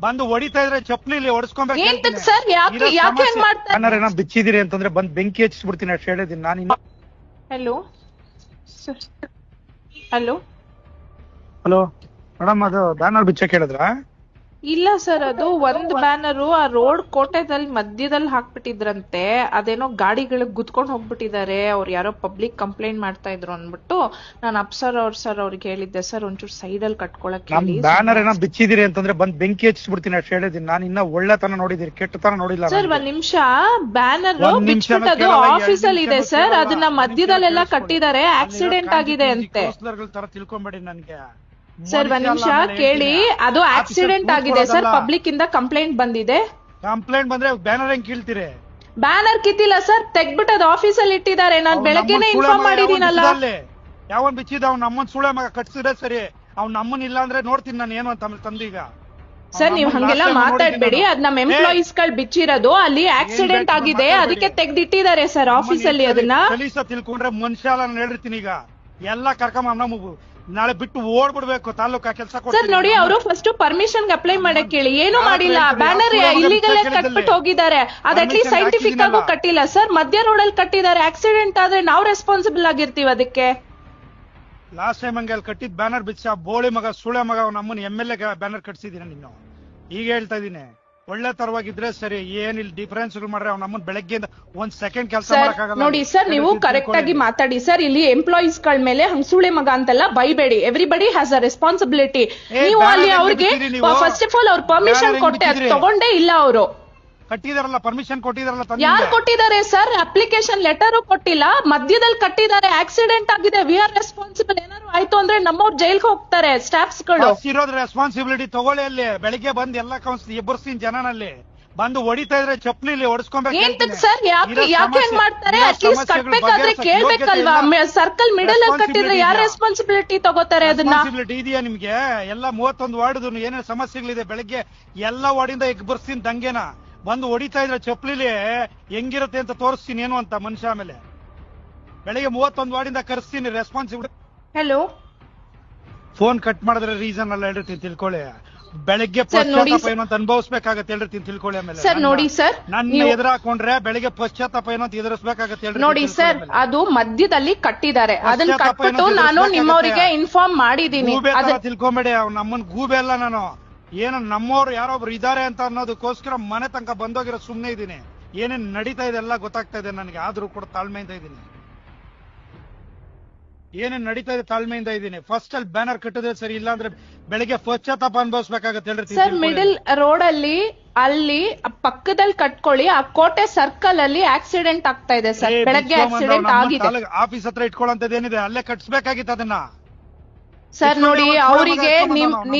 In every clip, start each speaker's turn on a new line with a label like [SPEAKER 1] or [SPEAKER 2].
[SPEAKER 1] ಬಂದು ಹೊಡಿತಾ ಇದ್ರೆ ಚಪ್ಪಲಿ ಹೊಡಿಸ್ಕೊಂಬೇಕು
[SPEAKER 2] ಸರ್ ಯಾಕೆ
[SPEAKER 1] ಬಿಚ್ಚಿದಿರಿ ಅಂತಂದ್ರೆ ಬಂದ್ ಬೆಂಕಿ ಹಚ್ಚಿಸ್ಬಿಡ್ತೀನಿ ಅಷ್ಟು ಹೇಳಿದೀನಿ ನಾನು.
[SPEAKER 2] ಹಲೋ ಹಲೋ
[SPEAKER 1] ಹಲೋ ಮೇಡಮ್, ಅದು ಬ್ಯಾನರ್ ಬಿಚ್ಚಕ್ ಹೇಳಿದ್ರ?
[SPEAKER 2] ಇಲ್ಲ ಸರ್, ಅದು ಒಂದ್ ಬ್ಯಾನರು ಆ ರೋಡ್ ಕೋಟೆದಲ್ಲಿ ಮಧ್ಯದಲ್ಲಿ ಹಾಕ್ಬಿಟ್ಟಿದ್ರಂತೆ. ಅದೇನೋ ಗಾಡಿಗಳಿಗೆ ಗುದ್ಕೊಂಡ್ ಹೋಗ್ಬಿಟ್ಟಿದ್ದಾರೆ, ಅವ್ರು ಯಾರೋ ಪಬ್ಲಿಕ್ ಕಂಪ್ಲೇಂಟ್ ಮಾಡ್ತಾ ಇದ್ರು ಅನ್ಬಿಟ್ಟು ನಾನು ಅಪ್ಸರ್ ಅವ್ರಿಗೆ ಹೇಳಿದ್ದೆ, ಸರ್ ಒಂಚೂರು ಸೈಡ್ ಅಲ್ಲಿ ಕಟ್ಕೊಳಕ್ ಹೇಳಿ.
[SPEAKER 1] ಬ್ಯಾನರ್ ಏನೋ ಬಿಚ್ಚಿದಿರಿ ಅಂತಂದ್ರೆ ಬಂದ್ ಬೆಂಕಿ ಹಚ್ಚಿಸ್ಬಿಡ್ತೀನಿ ಅಷ್ಟು ಹೇಳಿದೀನಿ ನಾನು. ಇನ್ನ ಒಳ್ಳೆತನ ನೋಡಿದಿರಿ, ಕೆಟ್ಟತನ ನೋಡಿಲ್ಲ
[SPEAKER 2] ಸರ್. ಒಂದ್ ನಿಮಿಷ, ಬ್ಯಾನರ್ ಬಿಚ್ಬಿಟ್ಟದು ಆಫೀಸ್ ಅಲ್ಲಿ ಇದೆ ಸರ್, ಅದನ್ನ ಮಧ್ಯದಲ್ಲೆಲ್ಲ ಕಟ್ಟಿದ್ದಾರೆ, ಆಕ್ಸಿಡೆಂಟ್ ಆಗಿದೆ ಅಂತೆ.
[SPEAKER 1] ತರ ತಿಳ್ಕೊಂಬೇಡಿ ನನ್ಗೆ
[SPEAKER 2] ಸರ್. ಒಂದ್ ನಿಮಿಷ ಕೇಳಿ, ಅದು ಆಕ್ಸಿಡೆಂಟ್ ಆಗಿದೆ ಸರ್, ಪಬ್ಲಿಕ್ ಇಂದ ಕಂಪ್ಲೇಂಟ್ ಬಂದಿದೆ.
[SPEAKER 1] ಕಂಪ್ಲೇಂಟ್ ಬಂದ್ರೆ ಬ್ಯಾನರ್ ಹೆಂಗ್ ಕೀಳ್ತೀರಿ?
[SPEAKER 2] ಬ್ಯಾನರ್ ಕಿತ್ತಿಲ್ಲ ಸರ್, ತೆಗ್ಬಿಟ್ಟು ಅದು ಆಫೀಸ್ ಅಲ್ಲಿ ಇಟ್ಟಿದ್ದಾರೆ. ನಾನ್ ಬೆಳಗ್ಗೆನೆ ಇನ್ಫಾರ್ಮ್ ಮಾಡಿದೀನಲ್ಲ.
[SPEAKER 1] ಯಾವನ್ ಬಿಚ್ಚಿದ ಅವ್ನ ನಮ್ಮನ್ ಸುಳೆ ಮಗ ಕಟ್ಸಿದ್ರೆ ಸರಿ, ಅವ್ನ ನಮ್ಮನ್ ಇಲ್ಲ ಅಂದ್ರೆ ನೋಡ್ತೀನಿ ನಾನು ಏನು ಅಂತ ತಂದೀಗ.
[SPEAKER 2] ಸರ್ ನೀವ್ ಹಂಗೆಲ್ಲ ಮಾತಾಡ್ಬೇಡಿ, ಅದ್ ನಮ್ ಎಂಪ್ಲಾಯೀಸ್ ಗಳು ಬಿಚ್ಚಿರೋದು, ಅಲ್ಲಿ ಆಕ್ಸಿಡೆಂಟ್ ಆಗಿದೆ, ಅದಕ್ಕೆ ತೆಗ್ದಿಟ್ಟಿದ್ದಾರೆ ಸರ್ ಆಫೀಸ್ ಅಲ್ಲಿ. ಅದನ್ನ
[SPEAKER 1] ತಿಳ್ಕೊಂಡ್ರೆ ಮನುಷ್ಯ ನಾನು ಹೇಳಿರ್ತೀನಿ. ಈಗ ಎಲ್ಲಾ ಕರ್ಕೊಂಡ್ ನಾಳೆ ಬಿಟ್ಟು ಓಡ್ಬಿಡ್ಬೇಕು ತಾಲೂಕಾ ಕೆಲಸ.
[SPEAKER 2] ಸರ್ ನೋಡಿ, ಅವರು ಫಸ್ಟ್ ಪರ್ಮಿಷನ್ ಅಪ್ಲೈ ಮಾಡಕ್ ಹೇಳಿ, ಏನು ಮಾಡಿಲ್ಲ. ಬ್ಯಾನರ್ ಇಲ್ಲಿಗಲ್ ಕಟ್ಬಿಟ್ಟು ಹೋಗಿದ್ದಾರೆ, ಅದ್ ಅಟ್ಲೀಸ್ಟ್ ಸೈಂಟಿಫಿಕ್ ಆಗು ಕಟ್ಟಿಲ್ಲ ಸರ್. ಮಧ್ಯ ರೋಡ್ ಅಲ್ಲಿ ಕಟ್ಟಿದ್ದಾರೆ, ಆಕ್ಸಿಡೆಂಟ್ ಆದ್ರೆ ನಾವು ರೆಸ್ಪಾನ್ಸಿಬಲ್ ಆಗಿರ್ತೀವಿ ಅದಕ್ಕೆ.
[SPEAKER 1] ಲಾಸ್ಟ್ ಟೈಮ್ ಹಂಗೆ ಅಲ್ಲಿ ಕಟ್ಟಿದ್ ಬ್ಯಾನರ್ ಬಿಚ್ಚ ಬೋಳಿ ಮಗ ಸುಳೆ ಮಗ ನಮ್ಮನ್ನ MLA ಬ್ಯಾನರ್ ಕಟ್ಸಿದೀನಿ ನೀನು. ಈಗ ಹೇಳ್ತಾ ಇದೀನಿ, ಒಳ್ಳೆ ತರವಾಗಿದ್ರೆ ಸರಿ, ಏನಿಲ್ಲ ಡಿಫರೆನ್ಸ್ ಮಾಡ್ರೆ ಅವ್ನ ನಮ್ಮನ್ನ ಬೆಳಗ್ಗೆಯಿಂದ ಒಂದ್ ಸೆಕೆಂಡ್ ಕೆಲಸ ಮಾಡಕ್ಕಾಗಲ್ಲ.
[SPEAKER 2] ನೋಡಿ ಸರ್, ನೀವು ಕರೆಕ್ಟ್ ಆಗಿ ಮಾತಾಡಿ ಸರ್. ಇಲ್ಲಿ ಎಂಪ್ಲಾಯೀಸ್ ಗಳ ಮೇಲೆ ಹಂಗ್ ಸುಳೆ ಮಗ ಅಂತೆಲ್ಲ ಬೈಬೇಡಿ. Everybody has a responsibility. ನೀವು ಅಲ್ಲಿ ಅವ್ರಿಗೆ ಫಸ್ಟ್ ಆಫ್ ಆಲ್ ಅವ್ರ ಪರ್ಮಿಷನ್ ಕೊಟ್ಟೆ, ಅದು ತಗೊಂಡೇ ಇಲ್ಲ ಅವರು.
[SPEAKER 1] ಕಟ್ಟಿದಾರಲ್ಲ, ಪರ್ಮಿಷನ್ ಕೊಟ್ಟಿದಾರಲ್ಲ.
[SPEAKER 2] ಯಾರು ಕೊಟ್ಟಿದ್ದಾರೆ ಸರ್? ಅಪ್ಲಿಕೇಶನ್ ಲೆಟರ್ ಕೊಟ್ಟಿಲ್ಲ, ಮಧ್ಯದಲ್ಲಿ ಕಟ್ಟಿದ್ದಾರೆ. ಆಕ್ಸಿಡೆಂಟ್ ಆಗಿದೆ, ವಿ ಆರ್ ರೆಸ್ಪಾನ್ಸಿಬಲ್. ಏನಾದ್ರು ಆಯ್ತು ಅಂದ್ರೆ ನಮ್ಮವ್ರು ಜೈಲ್ಗೆ ಹೋಗ್ತಾರೆ ಸ್ಟಾಫ್ಸ್ ಗಳು.
[SPEAKER 1] ಇರೋದ್ ರೆಸ್ಪಾನ್ಸಿಬಿಲಿಟಿ ತಗೊಳ್ಳಿ. ಅಲ್ಲಿ ಬೆಳಿಗ್ಗೆ ಬಂದ್ ಎಲ್ಲ ಎಬ್ಬರ್ಸ್ತೀನಿ ಜನನಲ್ಲಿ. ಬಂದು ಹೊಡಿತಾ ಇದ್ರೆ ಚಪ್ಪಲಿ ಹೊಡಿಸ್ಕೊಂಬೇಕು
[SPEAKER 2] ಸರ್. ಯಾಕೆ ಮಾಡ್ತಾರೆ? ಅಟ್ಲೀಸ್ಟ್ ಕಟ್ಬೇಕಾದ್ರೆ ಕೇಳ್ಬೇಕಲ್ವಾ? ಸರ್ಕಲ್ ಮಿಡಲ್ ಅಲ್ಲಿ ಕಟ್ಟಿದ್ರೆ ಯಾರು ರೆಸ್ಪಾನ್ಸಿಬಿಲಿಟಿ ತಗೋತಾರೆ? ಅದನ್ನ
[SPEAKER 1] ಇದೆಯಾ ನಿಮ್ಗೆ? ಎಲ್ಲ 31 ವಾರ್ಡ್ ಏನೇನು ಸಮಸ್ಯೆಗಳಿದೆ, ಬೆಳಗ್ಗೆ ಎಲ್ಲ ವಾರ್ಡಿಂದ ಎಬ್ಬರ್ಸ್ತೀನಿ ದಂಗೆನ. ಬಂದು ಹೊಡಿತಾ ಇದ್ರೆ ಚಪ್ಪಲಿ ಹೆಂಗಿರುತ್ತೆ ಅಂತ ತೋರಿಸ್ತೀನಿ ಏನು ಅಂತ ಮನುಷ್ಯ. ಆಮೇಲೆ ಬೆಳಿಗ್ಗೆ 31 ವಾರ್ಡಿಂದ ಕರೆಸ್ತೀನಿ ರೆಸ್ಪಾನ್ಸಿಬಿಲಿಟಿ.
[SPEAKER 2] ಹಲೋ,
[SPEAKER 1] ಫೋನ್ ಕಟ್ ಮಾಡಿದ್ರೆ ರೀಸನ್ ಅಲ್ಲ ಹೇಳಿರ್ತೀನಿ ತಿಳ್ಕೊಳ್ಳಿ. ಬೆಳಗ್ಗೆ ಪಶ್ಚಾತ್ತಾಪ ಏನು ಅಂತ ಅನುಭವಿಸ್ಬೇಕಾಗತ್ತೆ ಹೇಳಿರ್ತೀನಿ ತಿಳ್ಕೊಳ್ಳಿ. ಆಮೇಲೆ
[SPEAKER 2] ಸರ್ ನೋಡಿ ಸರ್,
[SPEAKER 1] ನನ್ನ ಎದುರು ಹಾಕೊಂಡ್ರೆ ಬೆಳಿಗ್ಗೆ ಪಶ್ಚಾತ್ತಾಪ ಏನು ಅಂತ ಎದುರಿಸ್ಬೇಕಾಗತ್ತೆ
[SPEAKER 2] ನೋಡಿ ಸರ್. ಅದು ಮಧ್ಯದಲ್ಲಿ ಕಟ್ಟಿದ್ದಾರೆ, ಅದನ್ನ ಕಟ್ಬಿಟ್ಟು ನಾನು ನಿಮ್ಮವರಿಗೆ ಇನ್ಫಾರ್ಮ್ ಮಾಡಿದೀನಿ.
[SPEAKER 1] ತಿಳ್ಕೊಂಬೇಡಿ, ನಮ್ಮನ್ ಗೂಬೆ ಅಲ್ಲ ನಾನು. ಏನು ನಮ್ಮವ್ರು ಯಾರೊಬ್ರು ಇದಾರೆ ಅಂತ ಅನ್ನೋದಕ್ಕೋಸ್ಕರ ಮನೆ ತನಕ ಬಂದೋಗಿರೋ ಸುಮ್ನೆ ಇದೀನಿ. ಏನೇನ್ ನಡೀತಾ ಇದೆ ಎಲ್ಲ ಗೊತ್ತಾಗ್ತಾ ಇದೆ ನನಗೆ, ಆದ್ರೂ ಕೂಡ ತಾಳ್ಮೆಯಿಂದ ಇದೀನಿ. ಏನೇನ್ ನಡೀತಾ ಇದೆ ತಾಳ್ಮೆಯಿಂದ ಇದೀನಿ. ಫಸ್ಟ್ ಅಲ್ಲಿ ಬ್ಯಾನರ್ ಕಟ್ಟಿದ್ರೆ ಸರಿ, ಇಲ್ಲ ಅಂದ್ರೆ ಬೆಳಿಗ್ಗೆ ಪಶ್ಚಾತ್ತಾಪ ಅನುಭವಿಸ್ಬೇಕಾಗತ್ತೆ ಹೇಳ್ರಿ
[SPEAKER 2] ಸರ್. ಮಿಡಲ್ ರೋಡ್ ಅಲ್ಲಿ ಪಕ್ಕದಲ್ಲಿ ಕಟ್ಕೊಳ್ಳಿ. ಆ ಕೋಟೆ ಸರ್ಕಲ್ ಅಲ್ಲಿ ಆಕ್ಸಿಡೆಂಟ್ ಆಗ್ತಾ ಇದೆ ಸರ್, ಬೆಳಗ್ಗೆ ಆಕ್ಸಿಡೆಂಟ್ ಆಗಿದೆ.
[SPEAKER 1] ಆಫೀಸ್ ಹತ್ರ ಇಟ್ಕೊಳ್ಳೋಂತದ್ದೇನಿದೆ ಅಲ್ಲೇ ಕಟ್ಸ್ಬೇಕಾಗಿತ್ತು ಅದನ್ನ.
[SPEAKER 2] ಸರ್ ನೋಡಿ, ಅವರಿಗೆ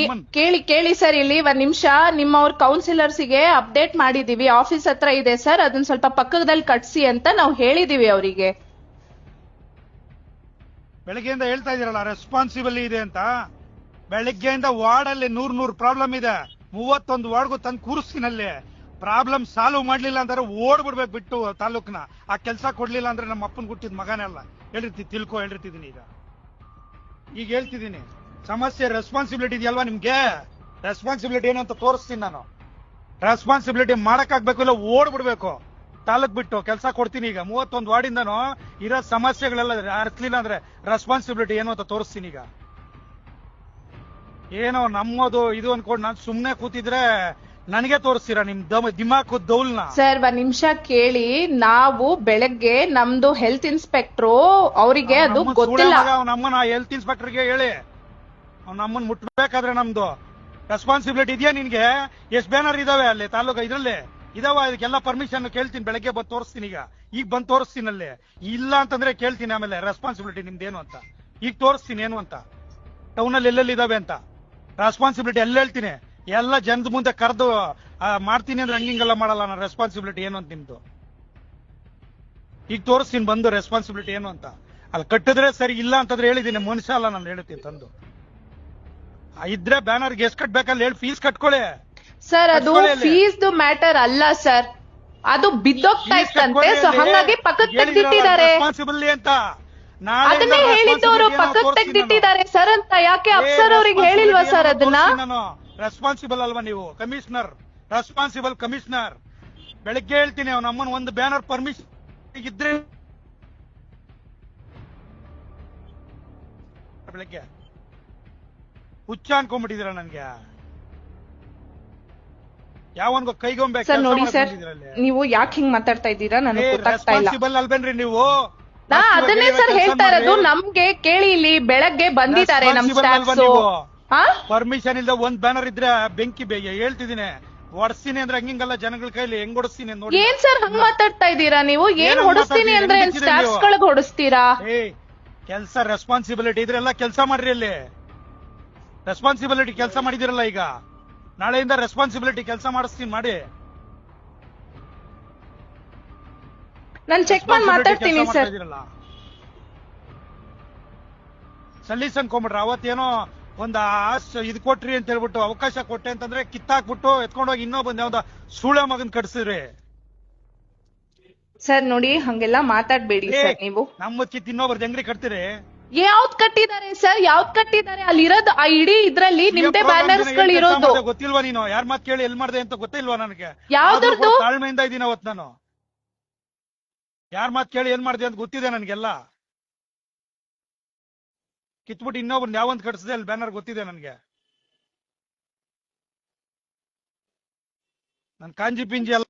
[SPEAKER 2] ಕೇಳಿ ಸರ್, ಇಲ್ಲಿ ಒಂದ್ ನಿಮಿಷ. ನಿಮ್ಮವ್ರ ಕೌನ್ಸಿಲರ್ಸ್ ಗೆ ಅಪ್ಡೇಟ್ ಮಾಡಿದೀವಿ, ಆಫೀಸ್ ಹತ್ರ ಇದೆ ಸರ್, ಅದನ್ನ ಸ್ವಲ್ಪ ಪಕ್ಕದಲ್ಲಿ ಕಟ್ಸಿ ಅಂತ ನಾವು ಹೇಳಿದೀವಿ ಅವರಿಗೆ.
[SPEAKER 1] ಬೆಳಗ್ಗೆಯಿಂದ ಹೇಳ್ತಾ ಇದೀರಲ್ಲ ರೆಸ್ಪಾನ್ಸಿಬಲ್ ಇದೆ ಅಂತ. ಬೆಳಗ್ಗೆಯಿಂದ ವಾರ್ಡ್ ಅಲ್ಲಿ 100 ಪ್ರಾಬ್ಲಮ್ ಇದೆ. 31 ವಾರ್ಡ್ಗೂ ತಂದು ಕೂರಿಸ್ತೀನಲ್ಲಿ. ಪ್ರಾಬ್ಲಮ್ ಸಾಲ್ವ್ ಮಾಡ್ಲಿಲ್ಲ ಅಂದ್ರೆ ಓಡ್ಬಿಡ್ಬೇಕು ಬಿಟ್ಟು ತಾಲೂಕ್ನ. ಆ ಕೆಲಸ ಕೊಡ್ಲಿಲ್ಲ ಅಂದ್ರೆ ನಮ್ಮ ಅಪ್ಪನ್ ಹುಟ್ಟಿದ ಮಗನೇ ಅಲ್ಲ ಹೇಳಿರ್ತಿದ್ದೀನಿ. ಈಗ ಹೇಳ್ತಿದ್ದೀನಿ, ಸಮಸ್ಯೆ ರೆಸ್ಪಾನ್ಸಿಬಿಲಿಟಿ ಇದೆಯಲ್ವಾ ನಿಮ್ಗೆ? ರೆಸ್ಪಾನ್ಸಿಬಿಲಿಟಿ ಏನು ಅಂತ ತೋರಿಸ್ತೀನಿ ನಾನು. ರೆಸ್ಪಾನ್ಸಿಬಿಲಿಟಿ ಮಾಡಕ್ಕಾಗ್ಬೇಕು, ಇಲ್ಲ ಓಡ್ಬಿಡ್ಬೇಕು ತಾಲೂಕ್ ಬಿಟ್ಟು. ಕೆಲಸ ಕೊಡ್ತೀನಿ ಈಗ. 31 ವಾರ್ಡಿಂದನೂ ಇರೋ ಸಮಸ್ಯೆಗಳೆಲ್ಲ ಅರ್ಥಲಿಲ್ಲ ಅಂದ್ರೆ ರೆಸ್ಪಾನ್ಸಿಬಿಲಿಟಿ ಏನು ಅಂತ ತೋರಿಸ್ತೀನಿ ಈಗ. ಏನೋ ನಮ್ಮದು ಇದು ಅನ್ಕೊಂಡು ನಾನು ಸುಮ್ನೆ ಕೂತಿದ್ರೆ ನನಗೆ ತೋರಿಸ್ತೀರಾ ನಿಮ್ ದಿಮಾಕು ದೌಲ್ನ?
[SPEAKER 2] ಸರ್ ಒಂದ್ ನಿಮಿಷ ಕೇಳಿ. ನಾವು ಬೆಳಗ್ಗೆ ನಮ್ದು ಹೆಲ್ತ್ ಇನ್ಸ್ಪೆಕ್ಟ್ರು ಅವರಿಗೆ ಅದು ಗೊತ್ತಿಲ್ಲ.
[SPEAKER 1] ನಮ್ಮನ್ನ ಹೆಲ್ತ್ ಇನ್ಸ್ಪೆಕ್ಟರ್ಗೆ ಹೇಳಿ, ನಮ್ಮನ್ನ ಮುಟ್ಬೇಕಾದ್ರೆ ನಮ್ದು ರೆಸ್ಪಾನ್ಸಿಬಿಲಿಟಿ ಇದೆಯಾ ನಿನ್ಗೆ? ಎಷ್ಟು ಬ್ಯಾನರ್ ಇದಾವೆ ಅಲ್ಲಿ ತಾಲೂಕು ಇದ್ರಲ್ಲಿ ಇದಾವ? ಇದಕ್ಕೆಲ್ಲ ಪರ್ಮಿಷನ್ ಕೇಳ್ತೀನಿ, ಬೆಳಗ್ಗೆ ಬಂದು ತೋರಿಸ್ತೀನಿ. ಈಗ ಬಂದು ತೋರಿಸ್ತೀನಿ ಅಲ್ಲಿ. ಇಲ್ಲ ಅಂತಂದ್ರೆ ಕೇಳ್ತೀನಿ ಆಮೇಲೆ ರೆಸ್ಪಾನ್ಸಿಬಿಲಿಟಿ ನಿಮ್ದೇನು ಅಂತ. ಈಗ ತೋರಿಸ್ತೀನಿ ಏನು ಅಂತ, ಟೌನ್ ಅಲ್ಲಿ ಎಲ್ಲೆಲ್ಲಿ ಇದಾವೆ ಅಂತ ರೆಸ್ಪಾನ್ಸಿಬಿಲಿಟಿ ಎಲ್ಲ ಹೇಳ್ತೀನಿ. ಎಲ್ಲ ಜನದ ಮುಂದೆ ಕರೆದು ಮಾಡ್ತೀನಿ ಅಂದ್ರೆ ಹಂಗಿಂಗೆಲ್ಲ ಮಾಡಲ್ಲ ನಾನು. ರೆಸ್ಪಾನ್ಸಿಬಿಲಿಟಿ ಏನು ಅಂತ ನಿಮ್ದು ಈಗ ತೋರಿಸ್ತೀನಿ ಬಂದು ರೆಸ್ಪಾನ್ಸಿಬಿಲಿಟಿ ಏನು ಅಂತ. ಅಲ್ಲಿ ಕಟ್ಟಿದ್ರೆ ಸರಿ, ಇಲ್ಲ ಅಂತಂದ್ರೆ ಹೇಳಿದೀನಿ ಮನುಷ್ಯ ಅಲ್ಲ ನಾನು ಹೇಳ್ತೀನಿ ತಂದು. ಇದ್ರೆ ಬ್ಯಾನರ್ಗೆ ಎಷ್ಟು ಕಟ್ಬೇಕಲ್ಲ ಹೇಳಿ ಫೀಸ್ ಕಟ್ಕೊಳ್ಳಿ
[SPEAKER 2] ಸರ್. ಅದು ಫೀಸ್ ಮ್ಯಾಟರ್ ಅಲ್ಲ ಸರ್, ಅದು ಬಿದ್ದೋಗ್ತಾ ಇತ್ತಂತೆ, ಸೊ ಹಂಗಾಗಿ ಪಕ್ಕಕ್ಕೆ ತೆಗ್ದಿಟ್ಟಿದ್ದಾರೆ
[SPEAKER 1] ಅಂತ.
[SPEAKER 2] ಅದನ್ನೇ ಹೇಳಿದ್ದವರು ಪಕ್ಕಕ್ಕೆ ತೆಗ್ದಿಟ್ಟಿದ್ದಾರೆ ಸರ್ ಅಂತ. ಯಾಕೆ ಅಫ್ಸರ್ ಅವ್ರಿಗೆ ಹೇಳಿಲ್ವಾ ಸರ್ ಅದನ್ನ?
[SPEAKER 1] ರೆಸ್ಪಾನ್ಸಿಬಲ್ ಅಲ್ವಾ ನೀವು? Commissioner, responsible commissioner. ಬೆಳಗ್ಗೆ ಹೇಳ್ತೀನಿ ಅವ್ನ ಅಮ್ಮನ ಒಂದು ಬ್ಯಾನರ್ ಪರ್ಮಿಷನ್ ಇದ್ರೆ ಬೆಳಗ್ಗೆ ಹುಚ್ಚ ಅನ್ಕೊಂಡ್ಬಿಟ್ಟಿದ್ದೀರ ನನ್ಗೆ. ಯಾವನ್ಗೋ ಕೈಗೊಂಬೆ
[SPEAKER 2] ಸರ್ ನೋಡಿ ಸರ್, ನೀವು ಯಾಕೆ ಹಿಂಗ್ ಮಾತಾಡ್ತಾ ಇದ್ದೀರಾ ನನಗೆ ಗೊತ್ತಾಗ್ತಾ ಇಲ್ಲ.
[SPEAKER 1] ರೆಸ್ಪಾನ್ಸಿಬಲ್ ಅಲ್ಬೇನ್ರಿ ನೀವು?
[SPEAKER 2] ನಾ ಅದನ್ನೇ ಸರ್ ಹೇಳ್ತಾ ಇರೋದು. ನಮ್ಗೆ ಕೇಳಿ, ಇಲ್ಲಿ ಬೆಳಗ್ಗೆ ಬಂದಿದ್ದಾರೆ ನಮ್ ಸ್ಟಾಫ್ಸ್.
[SPEAKER 1] ಪರ್ಮಿಷನ್ ಇಲ್ದ ಒಂದ್ ಬ್ಯಾನರ್ ಇದ್ರೆ ಬೆಂಕಿ ಹೇಳ್ತಿದ್ದೀನಿ, ಹೊಡ್ಸ್ತೀನಿ ಅಂದ್ರೆ ಹಂಗಿಂಗಲ್ಲ, ಜನಗಳ ಕೈಲಿ ಹೆಂಗ್ ಹೊಡಿಸ್ತೀನಿ ನೋಡಿ.
[SPEAKER 2] ಏನ್ ಸರ್ ಹಂಗ್ ಮಾತಾಡ್ತಾ ಇದ್ದೀರಾ ನೀವು? ಏನ್ ಹೊಡಿಸ್ತೀನಿ ಅಂದ್ರೆ ಸ್ಟಾಫ್ಸ್ ಗಳಿಗೆ ಹೊಡಿಸ್ತೀರಾ?
[SPEAKER 1] ಕೆಲ್ಸ ರೆಸ್ಪಾನ್ಸಿಬಿಲಿಟಿ ಇದ್ರೆಲ್ಲ ಕೆಲಸ ಮಾಡ್ರಿ. ಅಲ್ಲಿ ರೆಸ್ಪಾನ್ಸಿಬಿಲಿಟಿ ಕೆಲಸ ಮಾಡಿದಿರಲ್ಲ, ಈಗ ನಾಳೆಯಿಂದ ರೆಸ್ಪಾನ್ಸಿಬಿಲಿಟಿ ಕೆಲಸ ಮಾಡಿಸ್ತೀನಿ ಮಾಡಿ.
[SPEAKER 2] ನಾನು ಚೆಕ್ ಮಾಡಿ ಮಾತಾಡ್ತೀನಿ ಸರ್.
[SPEAKER 1] ಸಲೀಸ್ ಅನ್ಕೊಂಬಿಟ್ರ ಅವತ್ತೇನೋ ಒಂದ್ ಇದು ಕೊಟ್ರಿ ಅಂತ ಹೇಳ್ಬಿಟ್ಟು, ಅವಕಾಶ ಕೊಟ್ಟೆ ಅಂತಂದ್ರೆ ಕಿತ್ತಾಕ್ಬಿಟ್ಟು ಎತ್ಕೊಂಡೋಗಿ ಇನ್ನೊಬ್ಬಂದ್ ಯಾವ್ದ ಸೂಳೆ ಮಗನ್ ಕಟ್ಸಿದ್ರಿ.
[SPEAKER 2] ಸರ್ ನೋಡಿ, ಹಂಗೆಲ್ಲ ಮಾತಾಡ್ಬೇಡಿ ಸರ್ ನೀವು.
[SPEAKER 1] ನಮ್ಮ ಕಿತ್ ಇನ್ನೊಬ್ರದ್ದು ಹೆಂಗ್ರಿ ಕಟ್ತೀರಿ?
[SPEAKER 2] ಯಾವ್ದ್ ಕಟ್ಟಿದ್ದಾರೆ ಸರ್? ಯಾವ್ದ್ ಕಟ್ಟಿದ್ದಾರೆ? ಅಲ್ಲಿರೋದು ಆ ಇಡೀ ಇದ್ರಲ್ಲಿ ನಿಮ್ದೇ ಬ್ಯಾನರ್ಸ್ ಗಳು ಇರೋದು.
[SPEAKER 1] ಗೊತ್ತಿಲ್ವಾ ನೀನು? ಯಾರ್ ಮಾತ್ ಕೇಳಿ ಎಲ್ ಮಾಡ್ದೆ ಅಂತ ಗೊತ್ತಿಲ್ವಾ ನನಗೆ?
[SPEAKER 2] ಯಾವ್ದ್ರದ್ದು?
[SPEAKER 1] ತಾಳ್ಮೆಯಿಂದ ಇದೀನಿ ಅವತ್ ನಾನು. ಯಾರ್ ಮಾತ್ ಕೇಳಿ ಏನ್ ಮಾಡ್ದೆ ಅಂತ ಗೊತ್ತಿದೆ ನನ್ಗೆಲ್ಲ. ಕಿತ್ಬಿಟ್ಟು ಇನ್ನೊಬ್ರು ಯಾವಂತ ಕಟ್ಸಿದೆ ಅಲ್ಲಿ ಬ್ಯಾನರ್ ಗೊತ್ತಿದೆ ನನ್ಗೆ. ನನ್ ಕಾಂಜಿ ಪಿಂಜಿ ಎಲ್ಲ